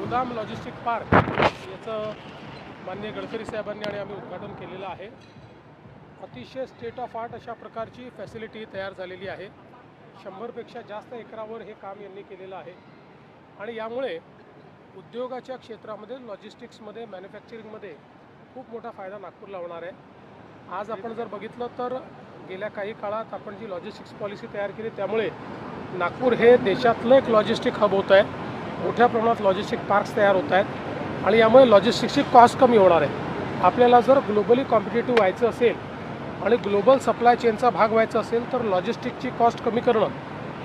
गोदाम logistic park याचं माननीय गडकरी साहेबांनी आणि आम्ही उद्घाटन केलेलं आहे। अतिशय स्टेट ऑफ आर्ट अशा प्रकारची फॅसिलिटी तयार झालेली आहे। 100पेक्षा जास्त एकरावर हे काम यांनी केलेलं आहे आणि यामुळे उद्योगाच्या क्षेत्रामध्ये लॉजिस्टिक्समध्ये मॅन्युफॅक्चरिंगमध्ये खूप मोठा फायदा नागपूरला होणार आहे। आज आपण जर बघितलं तर गेल्या काही काळात आपण जी लॉजिस्टिक्स पॉलिसी तयार केली त्यामुळे नागपूर हे देशातलं एक लॉजिस्टिक हब होत आहे। मोठ्या प्रमाणात लॉजिस्टिक पार्क्स तयार होत आहेत आणि यामुळे लॉजिस्टिक्सची कॉस्ट कमी होणार आहे। आपल्याला जर ग्लोबली कॉम्पिटिटिव्ह व्हायचं असेल आणि ग्लोबल सप्लाय चेनचा भाग व्हायचा असेल तर लॉजिस्टिकची कॉस्ट कमी करणं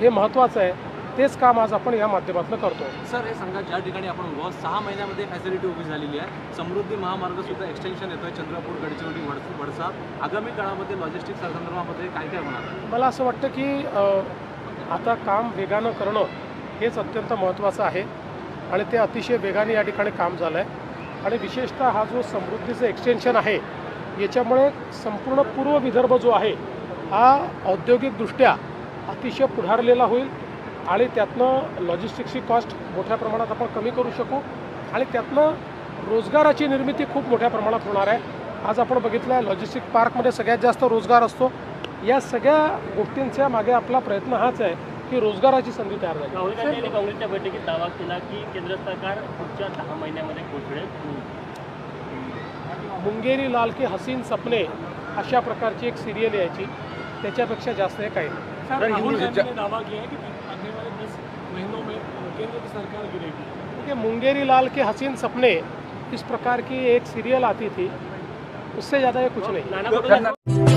हे महत्त्वाचं आहे। तेच काम आज आपण या माध्यमातून करतो। सर हे सांगा, ज्या ठिकाणी आपण 6 महिन्यामध्ये फॅसिलिटी उभी झालेली आहे, समृद्धी महामार्गसुद्धा एक्सटेन्शन येतो आहे, चंद्रपूर गडचिरोली वडसा, आगामी काळामध्ये लॉजिस्टिक्स संदर्भामध्ये काय काय होणार? मला असं वाटतं की आता काम वेगानं करणं हेच अत्यंत महत्त्वाचं आहे आणि ते अतिशय वेगाने या ठिकाणी काम झालं आहे आणि विशेषतः हा जो समृद्धीचं एक्सटेन्शन आहे याच्यामुळे संपूर्ण पूर्व विदर्भ जो आहे हा औद्योगिकदृष्ट्या अतिशय पुढारलेला होईल आणि त्यातनं लॉजिस्टिक्सची कॉस्ट मोठ्या प्रमाणात आपण कमी करू शकू आणि त्यातनं रोजगाराची निर्मिती खूप मोठ्या प्रमाणात होणार आहे। आज आपण बघितलं आहे लॉजिस्टिक पार्कमध्ये सगळ्यात जास्त रोजगार असतो। या सगळ्या गोष्टींच्या मागे आपला प्रयत्न हाच आहे की रोजगाराची संधी तयार झाली। राहुल गांधी यांनी काँग्रेसच्या बैठकीत दावा केला की केंद्र सरकार पुढच्या 10 महिन्यामध्ये पोहोचेल। मुंगेरी लाल के हसीन सपने अशा प्रकारची एक सिरियल यायची, त्याच्यापेक्षा जास्त हे काही राहुल गांधी ने दावा किया है कि आने वाले 10 महीनों में केंद्र की सरकार गिरेगी। क्योंकि मुंगेरी लाल के हसीन सपने इस प्रकार की एक सीरियल आती थी, उससे ज़्यादा ये कुछ नहीं।